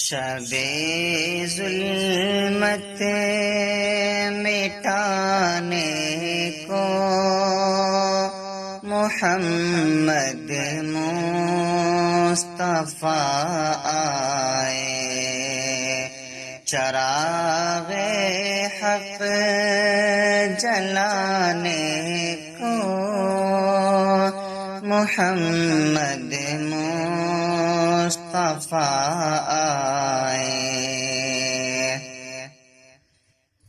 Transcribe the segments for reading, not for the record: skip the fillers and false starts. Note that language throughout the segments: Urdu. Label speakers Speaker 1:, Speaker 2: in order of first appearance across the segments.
Speaker 1: شب ظلمت مٹانے کو محمد مصطفیٰ آئے، چراغ حق جلانے کو محمد مصطفیٰ آئے۔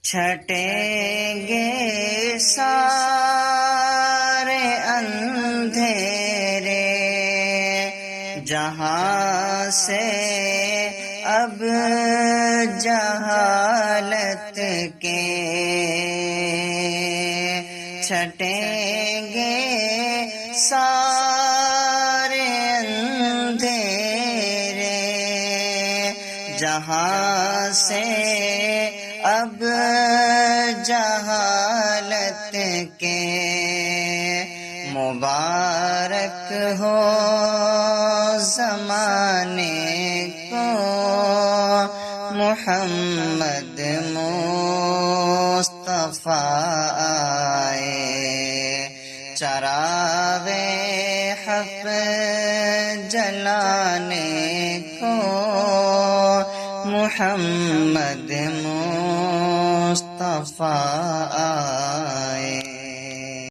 Speaker 1: چھٹیں گے سارے اندھیرے جہاں سے اب جہالت کے، چھٹیں گے سارے اندھیرے جہاں سے اب جہالت کے، مبارک ہو زمانے کو محمد مصطفیٰ آئے، چراغ حق جلانے کو محمد مصطفیٰ آئے۔